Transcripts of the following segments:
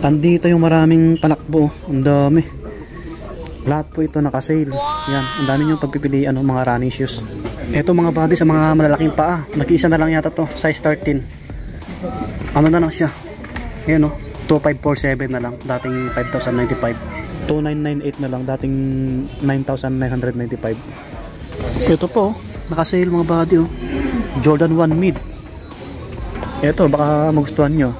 Andito yung maraming panakbo. Ang dami. Lahat po ito naka-sale. Yan, ang dami yung pagpipilian ng mga running shoes. Ito mga buddy sa mga malalaking paa. Nag-iisa na lang yata to, size 13. Ano na lang siya. Ayan o, 2547 na lang. Dating 5,095. 2998 na lang. Dating 9,995. Ito po, naka-sale mga buddy o. Jordan 1 mid. Ito, baka magustuhan nyo.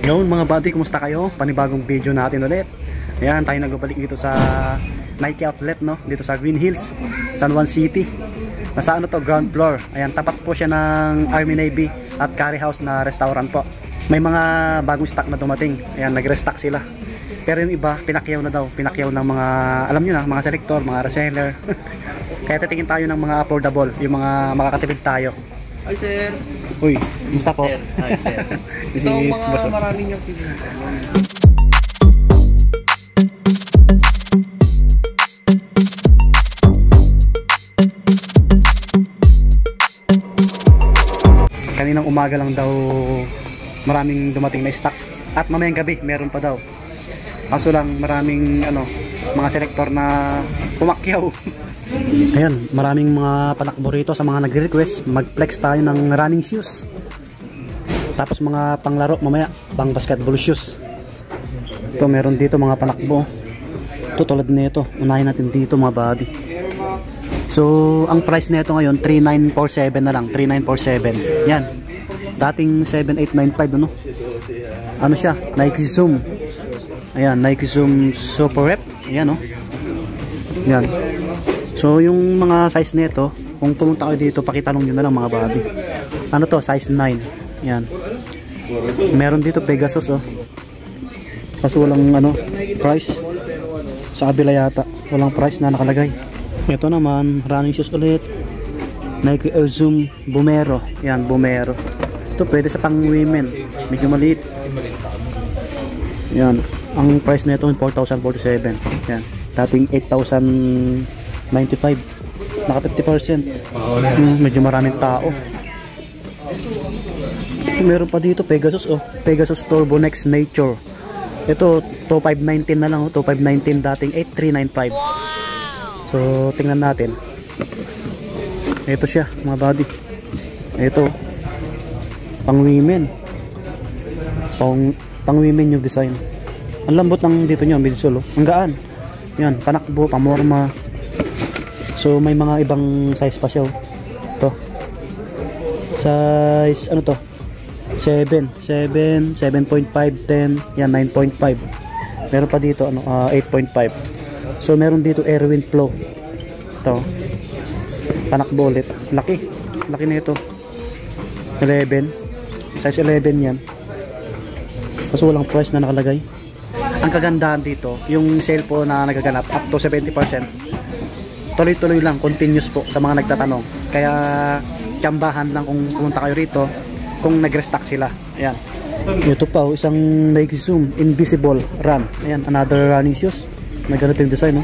Yun mga buddy, kumusta kayo? Panibagong video natin ulit. Ayan, tayo nagbabalik dito sa Nike outlet, no? Dito sa Green Hills, San Juan City. Nasa ano to, ground floor. Ayan, tapat po siya ng Army Navy at Curry House na restaurant po. May mga bagong stock na dumating. Ayan, nag-restock sila. Pero yung iba, pinakyaw na daw. Pinakyaw ng mga, alam nyo na, mga selector, mga reseller. Kaya titingin tayo ng mga affordable, yung mga makakatipid tayo. Hi sir. Uy, kumusta po? Hi sir. Ito ang mga maraming yung pili. Kaninang umaga lang daw maraming dumating na stocks. At mamayang gabi meron pa daw. Kaso lang maraming mga selector na pumakyaw. Ayan, maraming mga panakbo rito sa mga nagre-request. Mag-flex tayo ng running shoes. Tapos mga panglaro mamaya, pang basketball shoes. Ito meron dito mga panakbo. Ito tulad nito. Unahin natin dito mga buddy. So, ang price nito ngayon 3947 na lang, 3947. Yan. Dating 7895 ano. Ano siya? Nike Zoom. Ayan, Nike Zoom Super Rep. Ayan oh. Yan. So yung mga size nito, kung pumunta kayo dito, pakitanong niyo na lang mga buddy. Ano to? Size 9. Yan. Meron dito Pegasus oh. Kaso walang price. Sa kabila yata, walang price na nakalagay. Ito naman, running shoes ulit. Nike Air Zoom Bomero. Yan, Bomero. Ito pwede sa pang women. Medyo maliit. Yan. Ang price nito 4,047. Yan. Dating 8,095. Naka 50%. Medyo maraming tao. Meron pa dito Pegasus oh. Pegasus Turbo Next Nature. Ito 2,519 na lang oh. 2,519 dating 8,395. So tingnan natin. Ito siya mga buddy. Ito pang women. Pang women yung design. Ang lambot ng dito niya, midsole oh. Ang gaan. Yan, panakbo, pamorma. So may mga ibang size pa siya. Ito. Size ano to? 7, 7, 7.5, 10, yan 9.5. Meron pa dito 8.5. So meron dito Airwind Flow. Ito. Panakbo ulit. Laki. Laki nito. 11. Size 11 yan. Kaso walang price na nakalagay. Ang kagandahan dito, yung sale po na nagaganap up to 70%. Tuloy-tuloy lang, continuous po sa mga nagtatanong. Kaya tsambahan lang kung pumunta kayo rito kung nag-restock sila. Ayan. Ito pa, isang Nike Zoom Invisible Run. Ayan, another running shoes. May ganito yung design, no?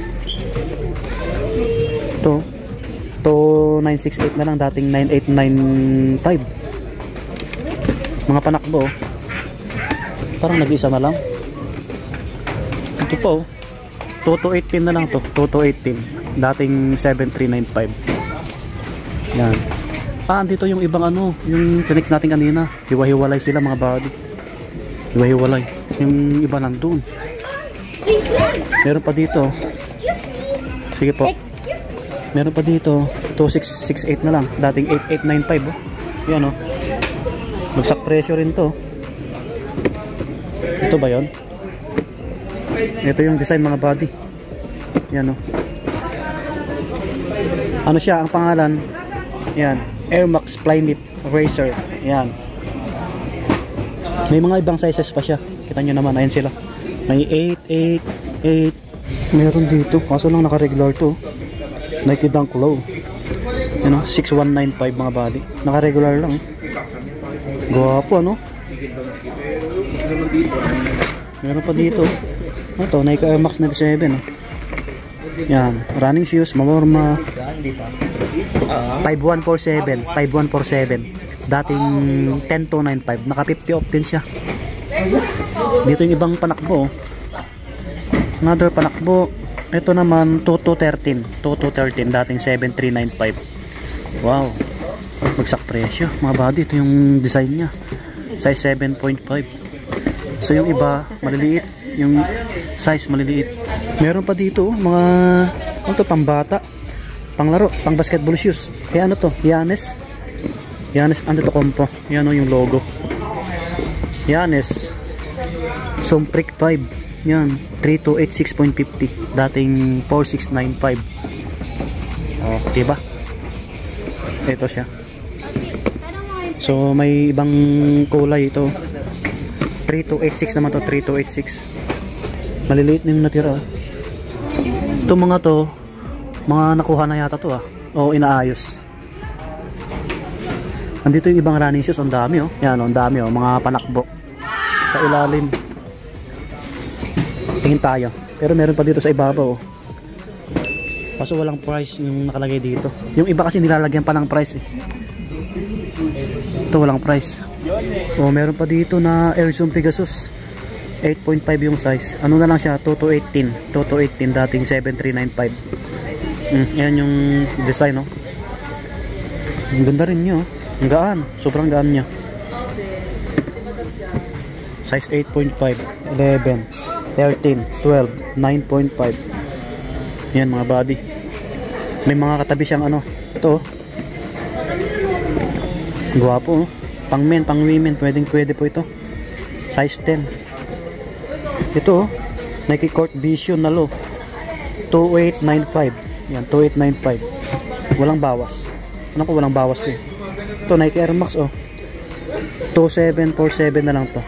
Ito 968 na lang, dating 9895. Mga panakbo, parang nag-isa na lang. Ito po 2218 na lang to, 2218 dating 7395. Yan. Dito yung ibang yung tinex natin kanina, hiwa-hiwalay sila mga buddy. Hiwa-hiwalay yung iba nandun. Meron pa dito, sige po, meron pa dito 2668 na lang, dating 8895 oh. Yan oh, magsak presyo rin to. Ito ba yon? Ito yung design mga buddy. Yan o. Ano siya ang pangalan? Yan, Air Max Flyknit Racer. Yan. May mga ibang sizes pa siya. Kita nyo naman, ayan sila. May 8, 8, 8. Meron dito, kaso lang naka-regular to. Nike Dunk Low. Yan o, 6195 mga buddy. Naka-regular lang. Gwapo ano? Meron pa dito. Ito, Nike Air Max 97. Yan, running shoes, Mamorma. 5147, 5147. Dating 10295, naka 50 off din siya. Dito yung ibang panakbo. Another panakbo. Ito naman 2213, 2213 dating 7395. Wow. Bagsak presyo, mga buddy. Ito yung design niya. Size 7.5. So yung iba maliliit, yung size maliliit. Meron pa dito mga ano to, pambata, panglaro, pang basketball shoes. Kaya ano to, Giannis Antetokounmpo. Yan o yung logo. Giannis Somprick 5. Yan, 3286.50 dating 4695. Oh, diba? Ito siya. So may ibang kulay ito. 3286 naman to, 3286. Maliliit na yung natira. Ito mga to, mga nakuha na yata to o inaayos. Andito yung ibang running shoes, ang dami Yan ang dami mga panakbo sa ilalim. Tingin tayo. Pero meron pa dito sa ibabaw. Kaso walang price yung nakalagay dito. Yung iba kasi nilalagyan pa ng price Ito walang price. Meron pa dito na Air Zoom Pegasus 8.5 yung size. Ano na lang siya, 2218 dating 7395. Yan yung design Ang ganda rin niya Ang gaan, sobrang gaan niya. Size 8.5, 11, 13, 12, 9.5. Yan mga body. May mga katabi siyang ito guwapo pang men, pang women, pwede po ito. Size 10. Ito Nike Court Vision na low 2895. Yan, 2895. Walang bawas. Ano ko walang bawas ito Nike Air Max 2747 na lang to.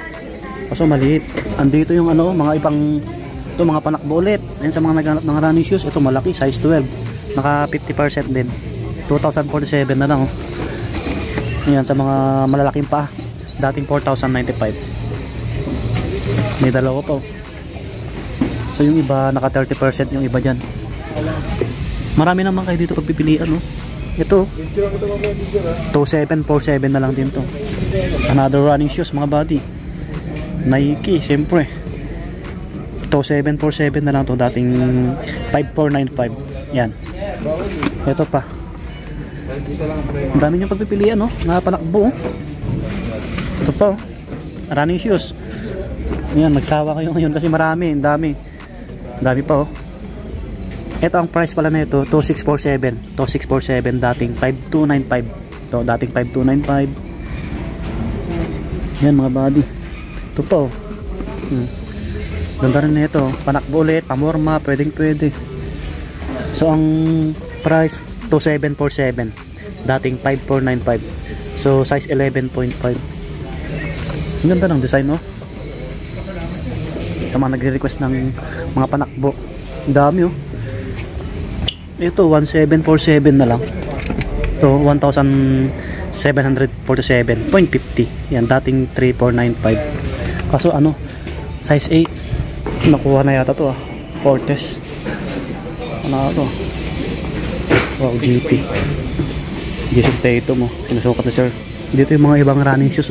Kaso maliit. Andito yung mga ibang ito, mga panakbo ulit. Ayan sa mga naghanap ng running shoes. Ito malaki, size 12. Naka 50% din. 2047 na lang Ayan sa mga malalaking pa. Dating 4095. May dalawa pa So yung iba naka 30% yung iba dyan. Marami naman kayo dito pagpipilian Ito 2747 na lang din to. Another running shoes mga buddy. Nike siyempre. 2747 na lang to, dating 5495. Yan. Ito pa. Ang dami niyong pagpipilian napanakbo Ito pa running shoes. Yan, magsawa kayo ngayon kasi marami, ang dami pa Ito ang price pala na ito, 2647 dating 5295. Ito dating 5295. Yan mga buddy. Ito pa Ganda rin na ito, panakbo ulit, pamorma, pwede. So ang price 2747 dating 5495. So size 11.5. Ang ganda ng design sa mga nagre-request ng mga panakbo. Ang dami Ito 1747 na lang. Ito 1747.50. Yan dating 3495. Kaso size 8 nakuha na yata to Fortes. Wow, GP Jason Tatum sinusukat na sir. Dito yung mga ibang running shoes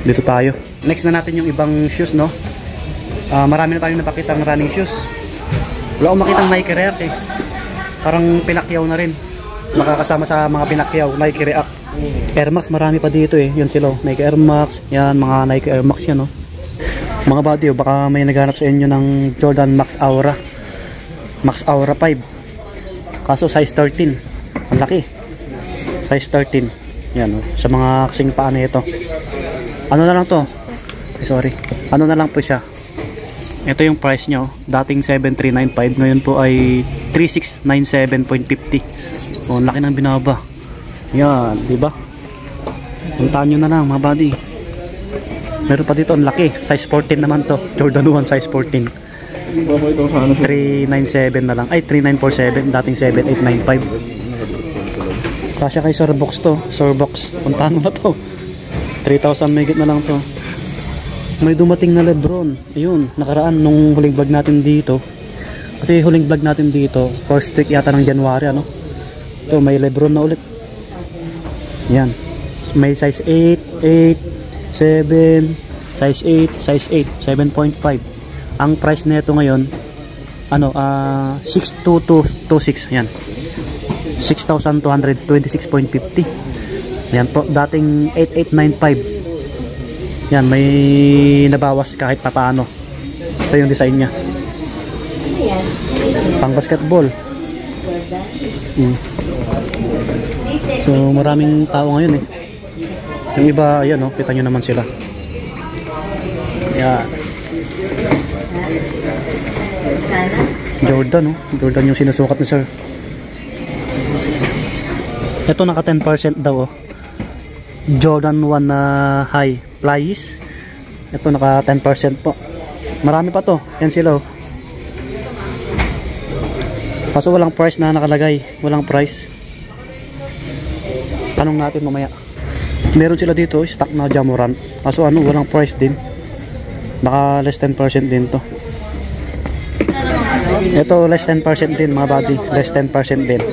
Dito tayo. Next na natin yung ibang shoes marami na tayong napakitang running shoes. Wala akong makitang Nike React Parang pinakyaw na rin. Makakasama sa mga pinakyaw Nike React. Air Max marami pa dito Yun sila Nike Air Max. Yan mga Nike Air Max yan Mga buddy baka may naghanap sa inyo ng Jordan Max Aura 5. Kaso size 13. Ang laki. Size 13. Yan sa mga kasing paa na ito. Ano na lang to? Ano na lang po siya. Ito yung price nyo. Dating 7395. Ngayon po ay 3697.50. Ang laki ng binaba. Yan, diba? Puntaan nyo na lang mga buddy. Meron pa dito, ang laki. Size 14 naman to. Jordan 1 size 14. 397 na lang. Ay, 3947. Dating Kasya kay Surbox to. Surbox. Puntahan mo na to. 3,000 megit na lang to. May dumating na Lebron. Ayun, nakaraan nung huling vlog natin dito. Kasi huling vlog natin dito, first week yata ng January, ano? Ito, may Lebron na ulit. Yan. May size 8, 8, 7, size 8, size 8, 7.5. Ang price nito ngayon, ano, 62226. Yan. 6,226.50. Yan po, dating 8895. Yan, may nabawas kahit papaano. Ito yung design niya. Pang basketball. So maraming tao ngayon eh. Yung iba, ayan o, kita nyo naman sila. Yan. Jordan o, Jordan yung sinusukat ni sir. Ito naka 10% daw o. Jordan 1 na high flies. Ito naka 10% po. Marami pa to. Yan sila o. Kaso walang price na nakalagay. Walang price. Tanong natin mamaya. Meron sila dito stock na Jamoran. Kaso ano, walang price din. Baka less 10% din to. Ito less 10% din mga buddy. Less 10% din.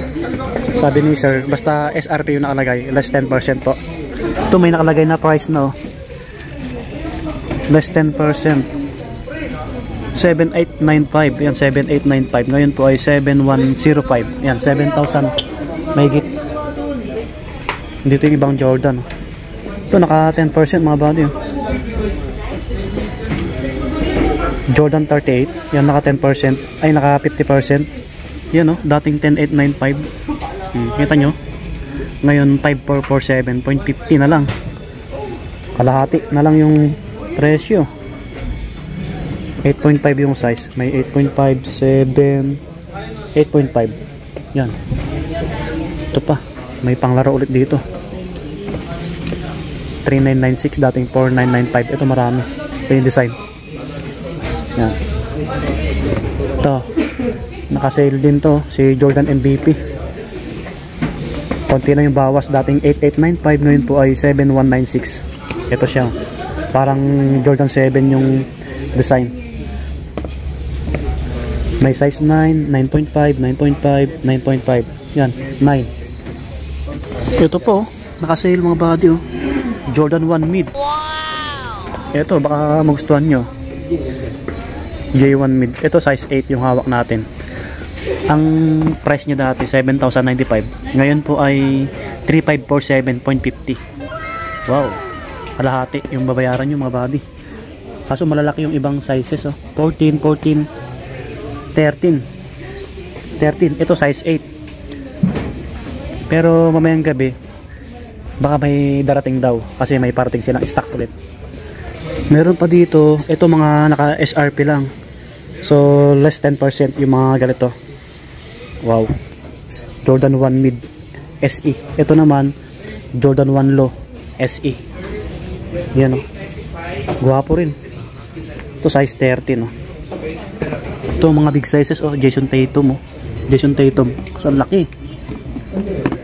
Sabi ni sir, basta SRP yung nakalagay, less 10% po. Ito may nakalagay na price na oh. Less 10%. 7895. Yan, 7895. Ngayon po ay 7105. Yan, 7,000 mahigit. Dito yung ibang Jordan. Ito naka 10% mga buddy. Jordan 38. Yan, naka 10%. Ay, naka 50%. Yan oh, dating 10895. Kita nyo? Ngayon 5447.50 na lang. Kalahati na lang yung presyo. 8.5 yung size. May 8.5, 7, 8.5. Yan. Ito pa. May panglaro ulit dito. 3996 dating 4995. Ito marami. Ito yung design. Yan. Ito. Naka-sale din to. Si Jordan MVP. Konti na yung bawas, dating 8895, ngayon po ay 7196. Ito siya, parang Jordan 7 yung design. May size 9, 9.5, 9.5, 9.5. Yan, 9. Ito po, nakasale mga buddy oh. Jordan 1 mid. Ito, baka magustuhan nyo. J1 mid. Ito size 8 yung hawak natin. Ang price niya dati 7,095. Ngayon po ay 3,547.50. Wow. Kalahati yung babayaran nyo mga buddy. Kaso malalaki yung ibang sizes oh. 14, 14, 13. 13. Ito size 8. Pero mamayang gabi baka may darating daw kasi may parating silang stocks ulit. Meron pa dito, ito mga naka SRP lang. So less 10% yung mga ganito. Wow. Jordan 1 mid SE. Ito naman Jordan 1 low SE. Yan oh. Guwapo rin. Ito size 13 oh. Ito mga big sizes oh. Jason Tatum oh. Jason Tatum. So ang laki.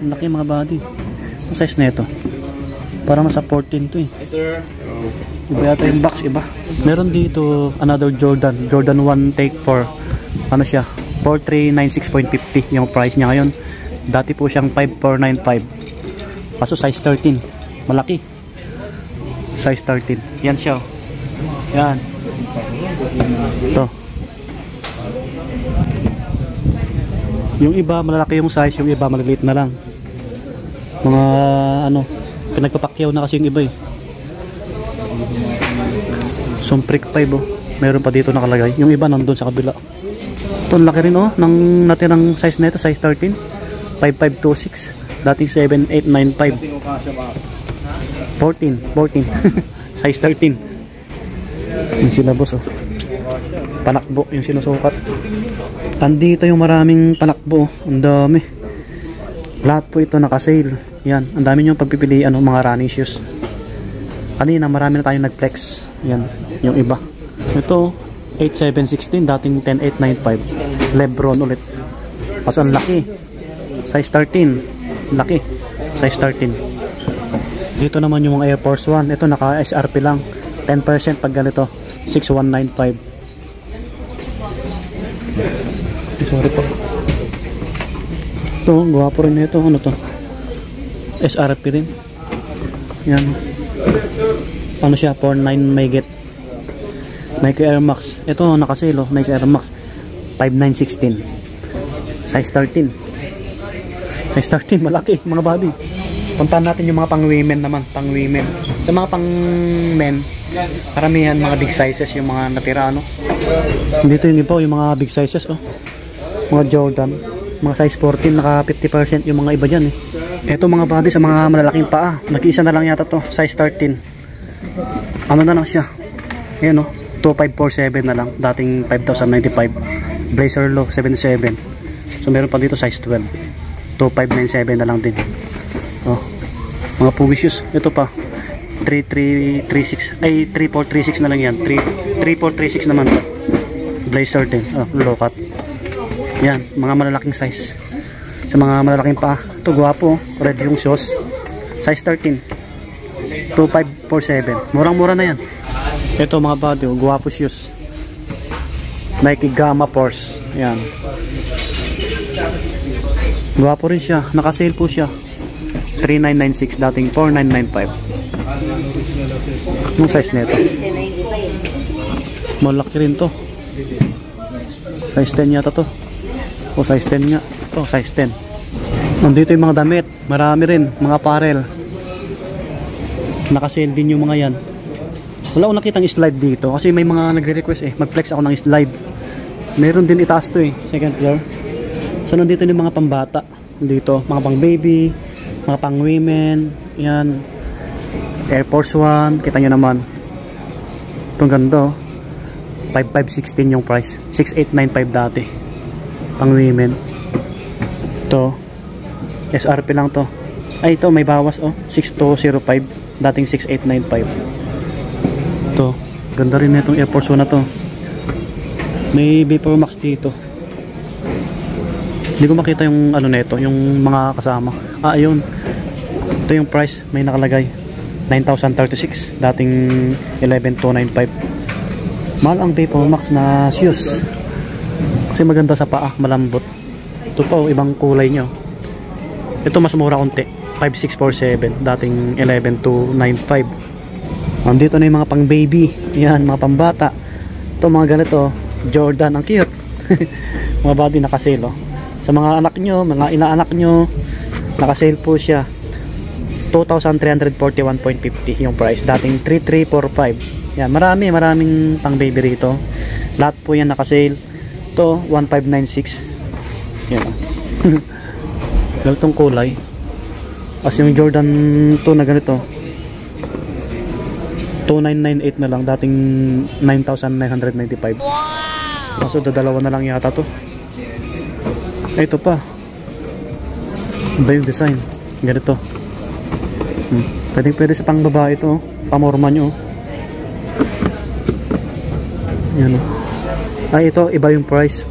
Ang laki mga body. Ang size na ito. Parang nasa 14 to eh. Yes sir. Iba yata yung box, iba. Meron dito another Jordan. Jordan 1 take 4. Ano siya? 4396.50 yung price niya ngayon. Dati po siyang 5495. Kaso size 13. Malaki. Size 13. Yan siya. Yan. Ito. Yung iba malalaki yung size, yung iba maliliit na lang. Mga ano, pinagpapakyaw na kasi yung iba eh. Sumprick 5 oh. Meron pa dito nakalagay. Yung iba nandun sa kabila. Ito laki rin oh, ng natirang size na ito, size 13. 5526. Dating 7895. 14. Size 13. Yung silabos oh. Panakbo yung sinusukat. Andito yung maraming panakbo. Ang dami. Lahat po ito nakasale. Yan. Ang dami yung pagpipilian ng mga running shoes. Kanina marami na tayong nag-flex. Yan. Yung iba. Ito 8716 dating 10895. Lebron ulit. Kasi ang laki. Size 13. Laki. size 13. Dito naman yung mga Air Force 1. Ito naka SRP lang. 10% pag ganito. 6195. Sorry po. Ito, guwapo rin ito. Ano to? SRP rin. Yan. Ano siya? 49 may get. Nike Air Max. Ito nakasale oh. Nike Air Max. 5916. Size 13. Size 13. Malaki mga body. Puntahan natin yung mga pang women naman. Pang women. Sa mga pang men, karamihan mga big sizes yung mga natira ano. Dito yung iba yung mga big sizes oh. Mga Jordan. Mga size 14 naka 50% yung mga iba dyan eh. Ito mga body sa mga malalaking paa. Nag-iisa na lang yata to. Size 13. Ano na lang siya. Ayan oh. 2547 na lang. Dating 5095. Blazer low 77. So meron pa dito size 12. 2597 na lang din. Oh. Mga Pugi shoes. Ito pa. 3336 ay 3436 na lang yan. 3436 naman. Blazer din. Oh, low cut. Yan, mga malalaking size. Sa mga malalaking pa. Ito guwapo. Red yung shoes. Size 13. 2547. Murang-mura na yan. Ito mga body, guwapo shoes. Nike Gamma Force. Yan. Guwapo rin siya. Naka-sale po siya. 3996 dating 4995. Anong size nito? Malaki rin to. Size 10 yata to. O size 10 nga. Ito size 10. Nandito yung mga damit. Marami rin. Mga apparel. Naka-sale din yung mga yan. Wala akong nakitang slide dito. Kasi may mga nagre-request eh. Mag-flex ako ng slide. Meron din itaas to eh. Second floor. So nandito yung mga pambata. Dito. Mga pang baby. Mga pang women. Yan. Air Force 1. Kita nyo naman. Itong ganda oh. 5516 yung price. 6895 dati. Pang women. Ito. SRP lang to. Ay ito may bawas oh. 6205. Dating 6895. Ito. Ganda rin na itong Air Force 1 na to. May Vapor Max dito. Hindi ko makita yung ano nito, yung mga kasama. Ah, ayun. Ito yung price, may nakalagay. 9,036, dating 11,295. Mahal ang Vapor Max na shoes. Kasi maganda sa paa, malambot. Ito pa, ibang kulay nyo. Ito mas mura konti. 5,647, dating 11,295. Nandito na yung mga pang baby. Yan, mga pambata. Ito mga ganito, Jordan, ang cute. Mga body nakasale oh. Sa mga anak nyo, mga inaanak nyo, nakasale po siya. 2,341.50 yung price. Dating 3,345. Yan, maraming pang baby rito. Lahat po yan nakasale. Ito, 1,596. Yan. Ganitong kulay. As yung Jordan 2 na ganito. 2,998 na lang. Dating 9,995. Wow! Kaso dalawa na lang yata to. Ito pa. Iba yung design. Ganito. Pwede sa pang babae ito. Pamorma nyo. Yan o. Ay ito, iba yung price.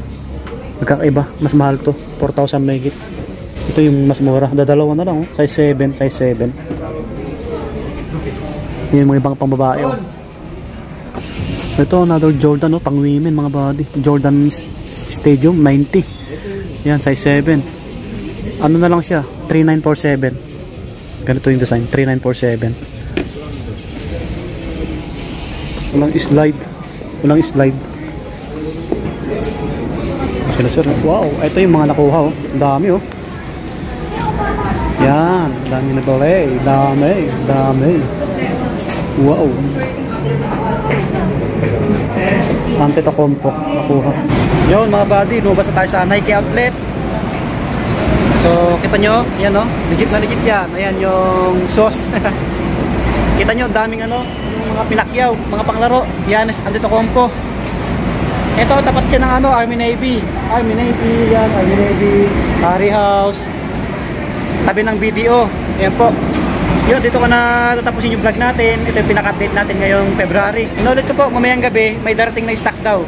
Magkakaiba. Mas mahal to. 4,000 megit. Ito yung mas mura. Dalawa na lang oh. Size 7. Size 7. Yan yung mga ibang pang babae oh. Ito another Jordan oh. Pang women mga body. Jordan Stadium 90. Yan, size 7. Ano na lang siya? 3,947. Ganito yung design. 3,947. Walang slide. Walang slide. Sila sir. Wow, ito yung mga nakuha oh. Ang dami oh. Yan, dami na bali. Dami. Wow. Antetokounmpo nakuha. Yun mga buddy, lumabas na tayo sa Nike outlet. So kita nyo, yan o, legit na legit yan. Ayan yung sauce. Kita nyo, daming ano, mga pinakyaw, mga panglaro. Yan, Antetokounmpo. Ito, tapat siya ng ano, Army Navy. Army Navy, yan, Army Navy. Curry House. Tabi ng BDO. Ayan po. Yun, dito ko na tatapusin yung vlog natin. Ito yung pinaka-update natin ngayong February. Inulit ko po, mamayang gabi, may darating na stocks daw.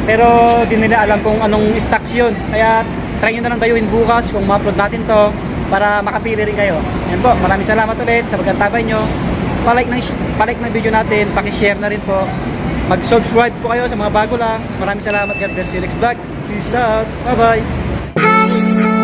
Pero di nila alam kung anong stocks yun. Kaya try nyo na lang dayuin bukas kung ma-upload natin to. para makapili rin kayo. Yan po, maraming salamat ulit sa pagkantabay nyo. Palike ng video natin, paki-share na rin po. Mag-subscribe po kayo sa mga bago lang. Maraming salamat. God bless you. Next vlog. Peace out. Bye-bye.